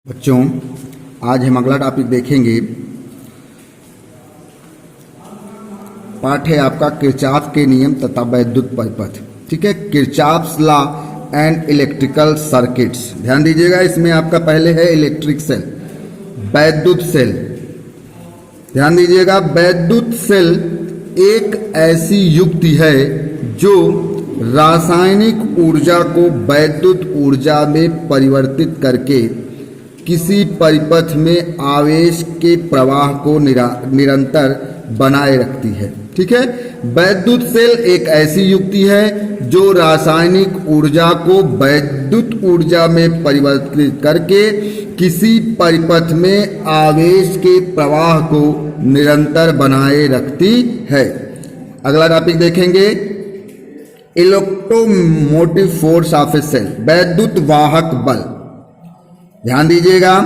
बच्चों, आज हम अगला टॉपिक देखेंगे। पाठ है आपका किरचॉफ के नियम तथा वैद्युत परिपथ। ठीक है, Kirchhoff's law and electrical circuits. ध्यान दीजिएगा, इसमें आपका पहले है इलेक्ट्रिक सेल, वैद्युत सेल। ध्यान दीजिएगा, वैद्युत सेल एक ऐसी युक्ति है जो रासायनिक ऊर्जा को वैद्युत ऊर्जा में परिवर्तित करके किसी परिपथ में आवेश के प्रवाह को निरंतर बनाए रखती है। ठीक है, वैद्युत सेल एक ऐसी युक्ति है जो रासायनिक ऊर्जा को वैद्युत ऊर्जा में परिवर्तित करके किसी परिपथ में आवेश के प्रवाह को निरंतर बनाए रखती है। अगला टॉपिक देखेंगे, electromotive force of a cell, वैद्युत वाहक बल। ध्यान दीजिएगा,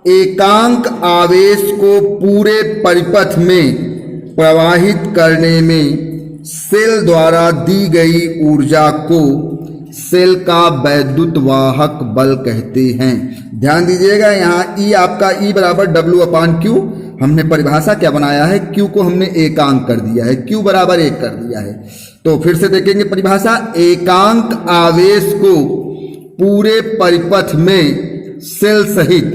एकांक आवेश को पूरे परिपथ में प्रवाहित करने में सेल द्वारा दी गई ऊर्जा को सेल का वैद्युत वाहक बल कहते हैं। ध्यान दीजिएगा, यहाँ ई आपका ई बराबर W/Q। हमने परिभाषा क्या बनाया है, Q को हमने एकांक कर दिया है, Q बराबर 1 कर दिया है। तो फिर से देखेंगे परिभाषा, एकांक आवेश को पूरे परिपथ में सेल सहित,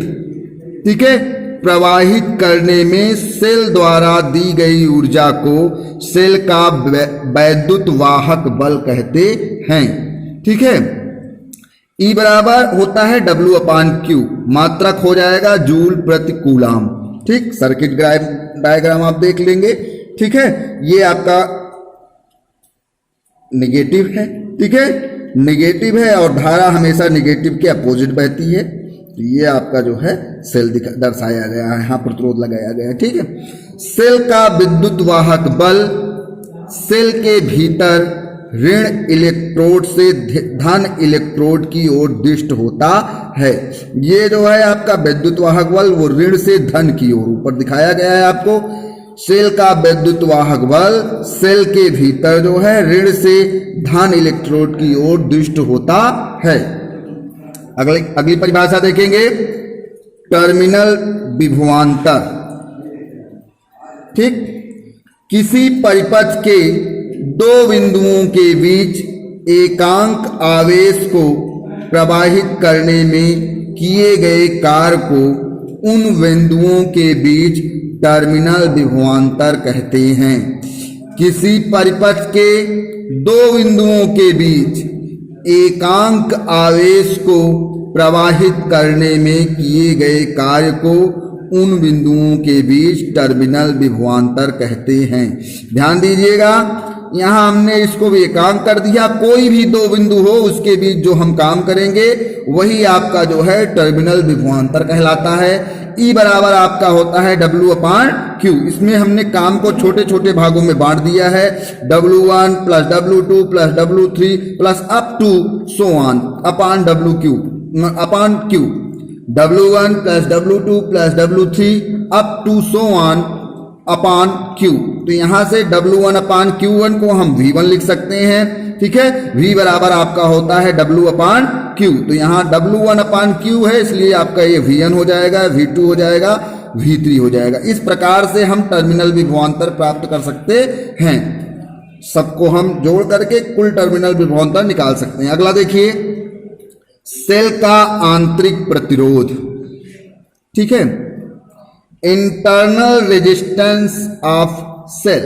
ठीक है, प्रवाहित करने में सेल द्वारा दी गई ऊर्जा को सेल का वैद्युत वाहक बल कहते हैं। ठीक है, E बराबर होता है W/Q, मात्रक हो जाएगा जूल प्रति कूलाम। ठीक, सर्किट डायग्राम आप देख लेंगे। ठीक है, ये आपका नेगेटिव है। ठीक है, नेगेटिव है और धारा हमेशा नेगेटिव के अपोजिट बहती है। तो ये आपका जो है सेल दर्शाया गया है, यहाँ प्रतिरोध लगाया गया है। ठीक है, सेल का विद्युत वाहक बल सेल के भीतर ऋण इलेक्ट्रोड से धन इलेक्ट्रोड की ओर दिष्ट होता है। ये जो है आपका विद्युत वाहक बल वो ऋण से धन की ओर ऊपर दिखाया गया है आपको। सेल का विद्युत वाहक बल सेल के भीतर जो है ऋण से धन इलेक्ट्रोड की ओर दिष्ट होता है। अगली परिभाषा देखेंगे, टर्मिनल विभवांतर। ठीक, किसी परिपथ के दो बिंदुओं के बीच एकांक आवेश को प्रवाहित करने में किए गए कार्य को उन बिंदुओं के बीच टर्मिनल विभवांतर कहते हैं। किसी परिपथ के दो बिंदुओं के बीच एकांक आवेश को प्रवाहित करने में किए गए कार्य को उन बिंदुओं के बीच टर्मिनल विभवांतर कहते हैं। ध्यान दीजिएगा, यहाँ हमने इसको भी एकांक कर दिया। कोई भी दो बिंदु हो उसके बीच जो हम काम करेंगे वही आपका जो है टर्मिनल विभवांतर कहलाता है। E बराबर आपका होता है W/Q। इसमें हमने काम को छोटे छोटे भागों में बांट दिया है, W1 + W2 + W3 plus up to so on upon Q। W1 + W2 + W3 up to so on upon Q। तो यहां से W1/Q1 को हम V1 लिख सकते हैं। ठीक है, V बराबर आपका होता है W/Q। तो यहाँ W1/Q है, इसलिए आपका ये V1 हो जाएगा, V2 हो जाएगा, V3 हो जाएगा। इस प्रकार से हम टर्मिनल विभवांतर प्राप्त कर सकते हैं। सबको हम जोड़ करके कुल टर्मिनल विभवांतर निकाल सकते हैं। अगला देखिए, सेल का आंतरिक प्रतिरोध। ठीक है, internal resistance of cell.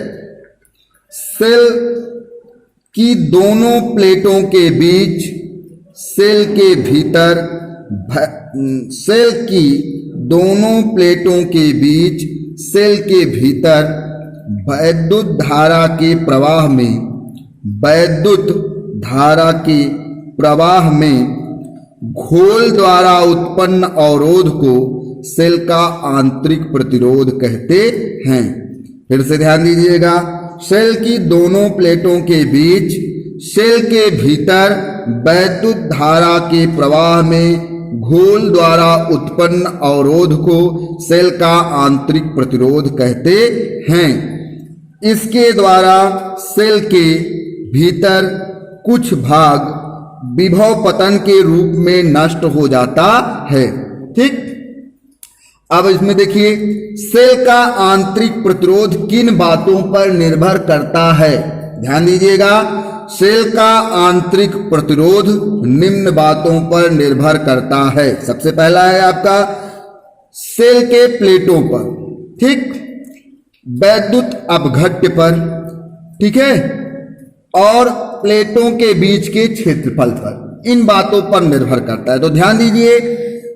Cell की दोनों प्लेटों के बीच सेल के भीतर सेल की दोनों प्लेटों के बीच सेल के भीतर वैद्युत धारा के प्रवाह में घोल द्वारा उत्पन्न अवरोध को सेल का आंतरिक प्रतिरोध कहते हैं। फिर से ध्यान दीजिएगा, सेल की दोनों प्लेटों के बीच सेल के भीतर वैद्युत धारा के प्रवाह में घोल द्वारा उत्पन्न अवरोध को सेल का आंतरिक प्रतिरोध कहते हैं। इसके द्वारा सेल के भीतर कुछ भाग विभव पतन के रूप में नष्ट हो जाता है। ठीक। अब इसमें देखिए सेल का आंतरिक प्रतिरोध किन बातों पर निर्भर करता है। ध्यान दीजिएगा, सेल का आंतरिक प्रतिरोध निम्न बातों पर निर्भर करता है। सबसे पहला है आपका सेल के प्लेटों पर, ठीक, वैद्युत अपघट्य पर, ठीक है, और प्लेटों के बीच के क्षेत्रफल पर, इन बातों पर निर्भर करता है। तो ध्यान दीजिए,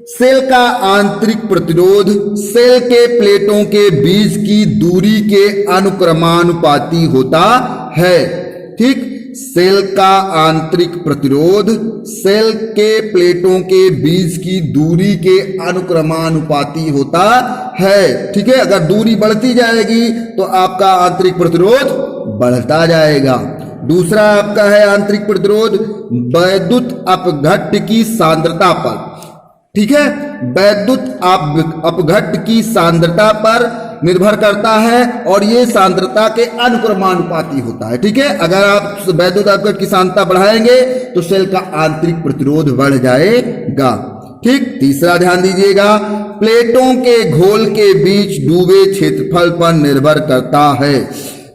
सेल का आंतरिक प्रतिरोध सेल के प्लेटों के बीच की दूरी के अनुक्रमानुपाती होता है, ठीक। सेल का आंतरिक प्रतिरोध सेल के प्लेटों के बीच की दूरी के अनुक्रमानुपाती होता है, ठीक है। अगर दूरी बढ़ती जाएगी तो आपका आंतरिक प्रतिरोध बढ़ता जाएगा। दूसरा आपका है आंतरिक प्रतिरोध वैद्युत अपघट्य की सांद्रता पर, ठीक है। वैद्युत अपघट्य की सांद्रता पर निर्भर करता है और ये सांद्रता के अनुक्रमानुपाती होता है, ठीक है। अगर आप वैद्युत अपघट्य की सांद्रता बढ़ाएंगे तो सेल का आंतरिक प्रतिरोध बढ़ जाएगा, ठीक। तीसरा ध्यान दीजिएगा, प्लेटों के घोल के बीच डूबे क्षेत्रफल पर निर्भर करता है।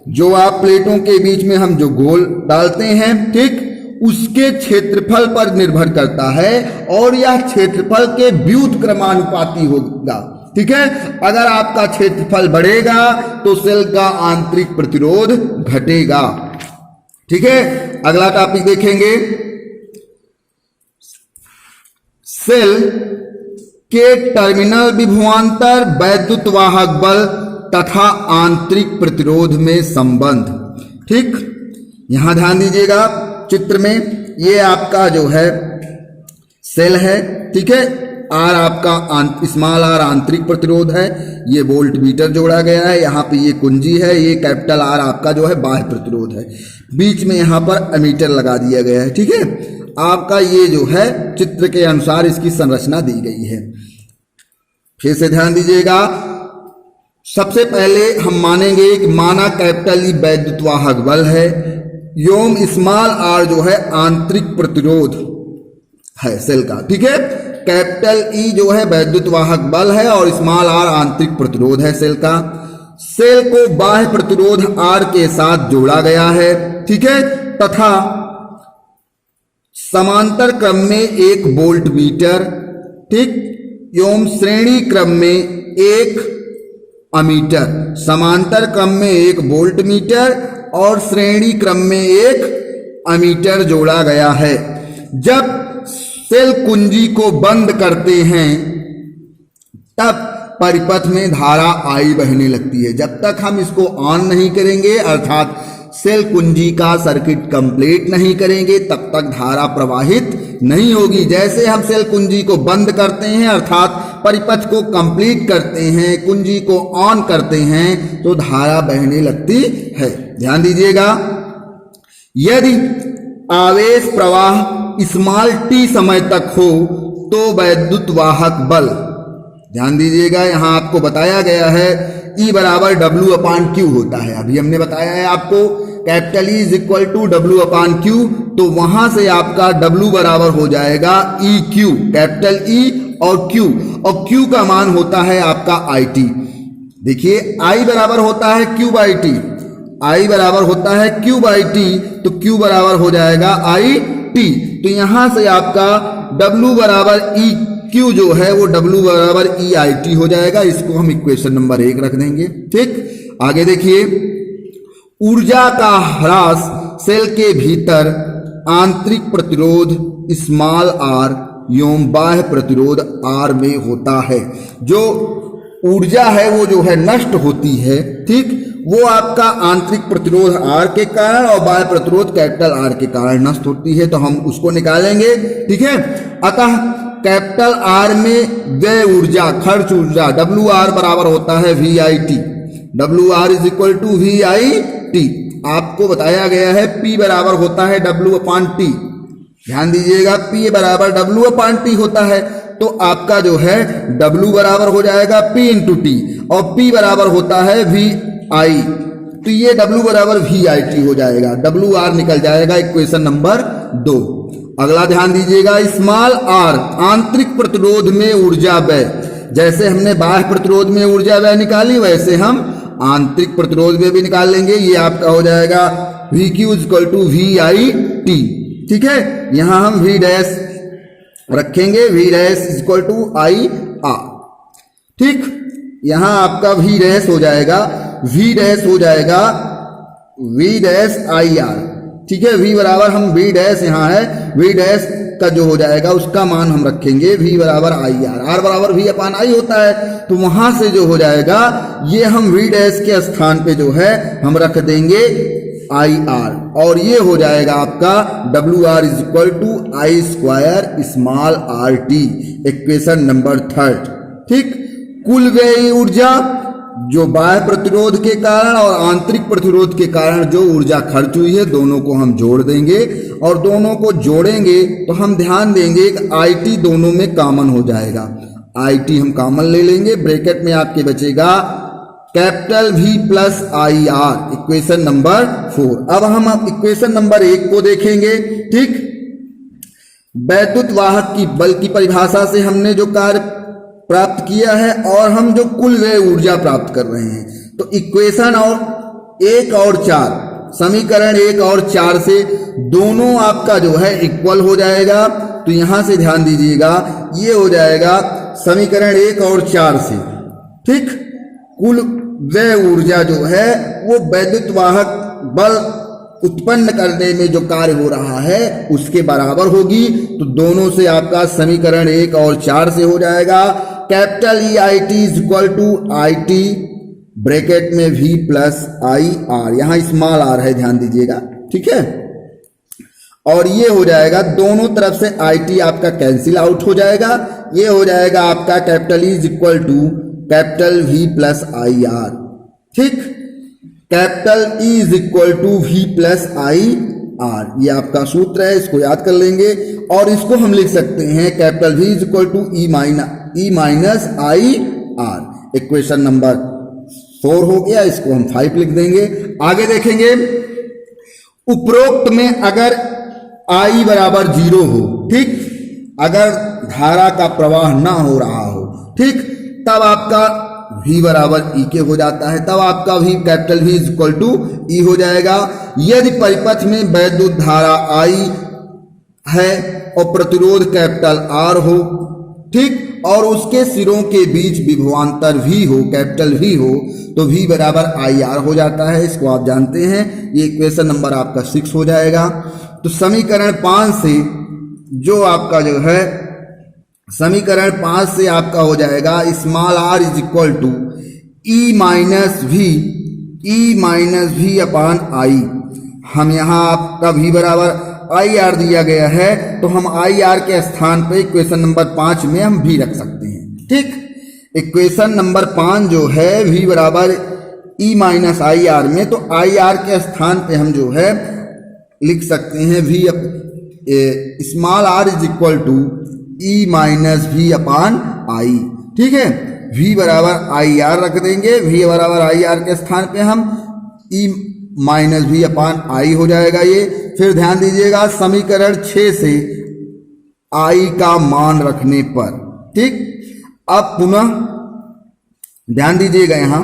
जो आप प्लेटों के बीच में हम जो घोल डालते हैं, ठीक, उसके क्षेत्रफल पर निर्भर करता है और यह क्षेत्रफल के व्युत्क्रमानुपाती होगा, ठीक है। अगर आपका क्षेत्रफल बढ़ेगा तो सेल का आंतरिक प्रतिरोध घटेगा, ठीक है। अगला टॉपिक देखेंगे, सेल के टर्मिनल विभवांतर वैद्युत वाहक बल तथा आंतरिक प्रतिरोध में संबंध, ठीक। यहां ध्यान दीजिएगा, चित्र में ये आपका जो है सेल है, ठीक है। आर आपका स्मॉल आर आंतरिक प्रतिरोध है, ये वोल्ट मीटर जोड़ा गया है, यहाँ पे ये कुंजी है, ये कैपिटल आर आपका जो है बाह्य प्रतिरोध है, बीच में यहाँ पर एमीटर लगा दिया गया है, ठीक है। आपका ये जो है चित्र के अनुसार इसकी संरचना दी गई है। फिर से ध्यान दीजिएगा, सबसे पहले हम मानेंगे कि माना कैपिटल ई वैद्युत वाहक बल है, योम स्मॉल आर जो है आंतरिक प्रतिरोध है सेल का, ठीक है। कैपिटल ई जो है वैद्युत वाहक बल है और स्मॉल आर आंतरिक प्रतिरोध है सेल का। सेल को बाह्य प्रतिरोध आर के साथ जोड़ा गया है, ठीक है, तथा समांतर क्रम में एक वोल्ट मीटर, ठीक, एवं श्रेणी क्रम में एक अमीटर, समांतर क्रम में एक वोल्ट मीटर और श्रेणी क्रम में एक अमीटर जोड़ा गया है। जब सेल कुंजी को बंद करते हैं तब परिपथ में धारा आई बहने लगती है। जब तक हम इसको ऑन नहीं करेंगे, अर्थात सेल कुंजी का सर्किट कंप्लीट नहीं करेंगे, तब तक धारा प्रवाहित नहीं होगी। जैसे हम सेल कुंजी को बंद करते हैं, अर्थात परिपथ को कंप्लीट करते हैं, कुंजी को ऑन करते हैं, तो धारा बहने लगती है। ध्यान दीजिएगा, यदि आवेश प्रवाह स्मॉल टी समय तक हो तो वैद्युत वाहक बल, ध्यान दीजिएगा, यहां आपको बताया गया है E बराबर W/Q होता है। अभी हमने बताया है आपको capital E is equal to W/Q, तो वहां से आपका W बराबर हो जाएगा EQ, कैपिटल E और Q, और Q का मान होता है आपका IT। देखिए I बराबर होता है Q/T, I बराबर होता है Q/T, तो Q बराबर हो जाएगा IT। तो यहां से आपका W बराबर EQ जो है वो W बराबर EIT हो जाएगा। इसको हम इक्वेशन नंबर 1 रख देंगे, ठीक। आगे देखिए, ऊर्जा का ह्रास सेल के भीतर आंतरिक प्रतिरोध स्मॉल आर एवं बाह्य प्रतिरोध आर में होता है। जो ऊर्जा है वो जो है नष्ट होती है, ठीक, वो आपका आंतरिक प्रतिरोध आर के कारण और बाह्य प्रतिरोध कैपिटल आर के कारण नष्ट होती है, तो हम उसको निकालेंगे, ठीक है। अतः कैपिटल आर में व्यय ऊर्जा, खर्च ऊर्जा WR बराबर होता है VIT, WR is equal to VIT। आपको बताया गया है P बराबर होता है W/T, ध्यान दीजिएगा, P बराबर W/T होता है, तो आपका जो है W बराबर हो जाएगा P इंटू T और P बराबर होता है VI, तो ये W बराबर VIT हो जाएगा, WR निकल जाएगा इक्वेशन नंबर 2। अगला ध्यान दीजिएगा, स्मॉल आर आंतरिक प्रतिरोध में ऊर्जा व्यय। जैसे हमने बाह्य प्रतिरोध में ऊर्जा व्यय निकाली, वैसे हम आंतरिक प्रतिरोध में भी निकाल लेंगे। ये आपका हो जाएगा V Q equal to V I T. ठीक है, यहां हम वी डैश रखेंगे, V dash equal to I R. ठीक, यहां आपका वी डैश हो जाएगा, वी डैश हो जाएगा वी डैश आई आर। ठीक है, वी बराबर हम वी डैश यहाँ है, वी डैश का जो हो जाएगा उसका मान हम रखेंगे वी बराबर आई आर। आर बराबर वी अपान आई होता है, तो वहां से जो हो जाएगा ये हम वी डैश के स्थान पे जो है हम रख देंगे आई आर, और ये हो जाएगा आपका W R is equal to I square small R T. Equation number 3। ठीक, कुल व्यय ऊर्जा जो बाह्य प्रतिरोध के कारण और आंतरिक प्रतिरोध के कारण जो ऊर्जा खर्च हुई है, दोनों को हम जोड़ देंगे, और दोनों को जोड़ेंगे तो हम ध्यान देंगे कि आई टी दोनों में कॉमन हो जाएगा। आई टी हम कॉमन ले लेंगे, ब्रैकेट में आपके बचेगा capital V plus I R. Equation number 4। अब हम इक्वेशन नंबर 1 को देखेंगे। ठीक, वैद्युत वाहक की बल की परिभाषा से हमने जो कार्य प्राप्त किया है और हम जो कुल व्यय ऊर्जा प्राप्त कर रहे हैं, तो इक्वेशन और 1 और 4, समीकरण 1 और 4 से दोनों आपका जो है इक्वल हो जाएगा। तो यहां से ध्यान दीजिएगा, ये हो जाएगा समीकरण 1 और 4 से। ठीक, कुल व्यय ऊर्जा जो है वो वैद्युत वाहक बल उत्पन्न करने में जो कार्य हो रहा है उसके बराबर होगी। तो दोनों से आपका समीकरण 1 और 4 से हो जाएगा capital E I T is equal to I T bracket में V प्लस आई आर, यहां स्मॉल आर है, ध्यान दीजिएगा। ठीक है, और ये हो जाएगा दोनों तरफ से आई टी आपका कैंसिल आउट हो जाएगा। ये हो जाएगा आपका capital E is equal to capital V plus I R. ठीक, capital E is equal to V plus I R, ये आपका सूत्र है, इसको याद कर लेंगे। और इसको हम लिख सकते हैं capital V is equal to E minus I R. Equation number 4 हो गया, इसको हम 5 लिख देंगे। आगे देखेंगे, उपरोक्त में अगर I बराबर 0 हो, ठीक, अगर धारा का प्रवाह ना हो रहा हो, ठीक, तब आपका V बराबर E के हो जाता है, तब आपका V capital V is equal to E हो जाएगा। यदि परिपथ में वैद्युत धारा I है और प्रतिरोध कैपिटल R हो, ठीक, और उसके सिरों के बीच विभवांतर V हो, कैपिटल V हो, तो V बराबर IR हो जाता है। इसको आप जानते हैं, ये इक्वेशन नंबर आपका 6 हो जाएगा। तो समीकरण 5 से जो आपका जो है समीकरण 5 से आपका हो जाएगा small r is equal to E minus V upon I. हम यहाँ आपका V बराबर आई आर दिया गया है, तो हम आई आर के स्थान पे इक्वेशन नंबर 5 में हम V रख सकते हैं। ठीक, इक्वेशन नंबर 5 जो है V बराबर ई माइनस आई आर में, तो आई आर के स्थान पे हम जो है लिख सकते हैं V small r is equal to E minus V upon I. ठीक है, V बराबर आई आर रख देंगे, V बराबर आई आर के स्थान पे हम ई माइनस वी अपान आई हो जाएगा ये। फिर ध्यान दीजिएगा समीकरण 6 से I का मान रखने पर, ठीक, अब पुनः ध्यान दीजिएगा यहाँ,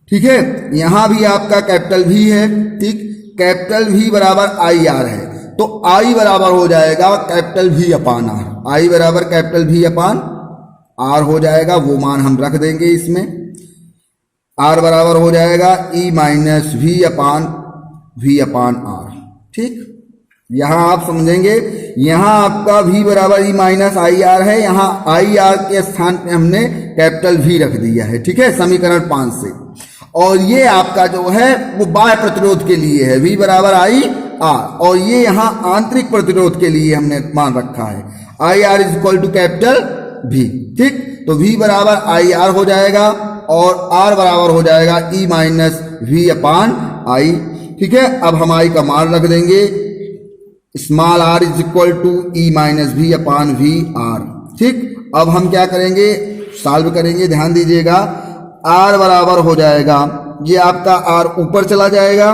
ठीक है, यहाँ भी आपका कैपिटल V है, ठीक, कैपिटल V बराबर आई आर है, तो I बराबर हो जाएगा capital V upon R. I बराबर कैपिटल V अपान आर हो जाएगा, वो मान हम रख देंगे इसमें। R बराबर हो जाएगा E minus V upon R. ठीक, यहाँ आप समझेंगे, यहाँ आपका V बराबर E माइनस आई आर है, यहाँ आई आर के स्थान पे हमने कैपिटल V रख दिया है। ठीक है, समीकरण 5 से। और ये आपका जो है वो बाह्य प्रतिरोध के लिए है, V बराबर आई आर, और ये यहाँ आंतरिक प्रतिरोध के लिए हमने मान रखा है I R is equal to capital V। ठीक, तो V बराबर आई आर हो जाएगा और R बराबर हो जाएगा E minus V upon I. ठीक है, अब हम I का मान रख देंगे, small r is equal to E minus V upon V R. ठीक, अब हम क्या करेंगे, सॉल्व करेंगे, ध्यान दीजिएगा। R बराबर हो जाएगा, ये आपका R ऊपर चला जाएगा,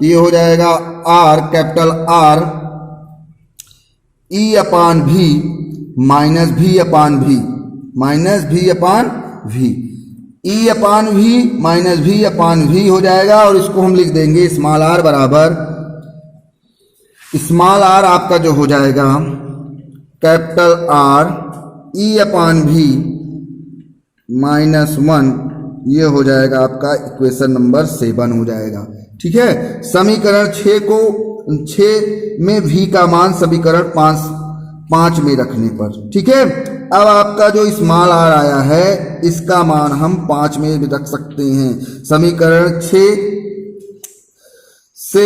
ये हो जाएगा R कैपिटल R ई अपान भी माइनस भी अपान भी माइनस भी अपान भी, ई अपान भी माइनस भी अपान भी हो जाएगा। और इसको हम लिख देंगे स्मॉल आर बराबर, स्मॉल आर आपका जो हो जाएगा कैपिटल आर ई अपान भी -1, ये हो जाएगा आपका इक्वेशन नंबर 7 हो जाएगा। ठीक है, समीकरण 6 में v का मान समीकरण 5 में रखने पर। ठीक है, अब आपका जो स्मॉल आर आया है इसका मान हम 5 में भी रख सकते हैं। समीकरण 6 से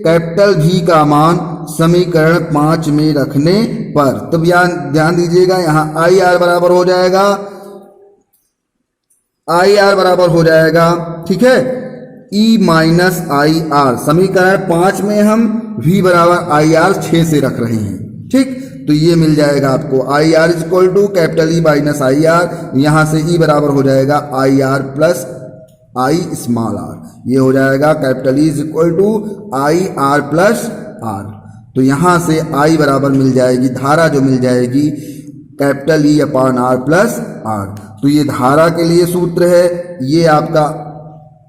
कैपिटल V का मान समीकरण 5 में रखने पर, तो ध्यान दीजिएगा यहाँ आई आर बराबर हो जाएगा, आई आर बराबर हो जाएगा। ठीक है, E माइनस आई आर, समीकरण 5 में हम V बराबर आई आर 6 से रख रहे हैं। ठीक, तो ये मिल जाएगा आपको I R equal to capital E minus I R, यहाँ से ई बराबर हो जाएगा I R plus I small R, ये हो जाएगा capital E equal to I R plus R. तो यहाँ से आई बराबर मिल जाएगी, धारा जो मिल जाएगी capital E upon R plus R. तो ये धारा के लिए सूत्र है, ये आपका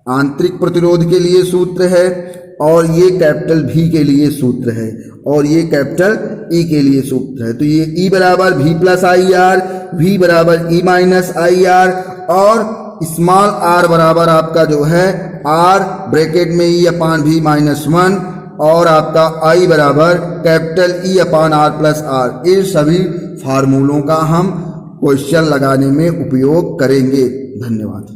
आंतरिक प्रतिरोध के लिए सूत्र है, और ये कैपिटल V के लिए सूत्र है, और ये कैपिटल E के लिए सूत्र है। तो ये E बराबर V plus I are, V बराबर E माइनस आई आर, और स्मॉल r बराबर आपका जो है R ब्रैकेट में E अपान V -1, और आपका I बराबर कैपिटल E अपान R प्लस R। इन सभी फार्मूलों का हम क्वेश्चन लगाने में उपयोग करेंगे। धन्यवाद।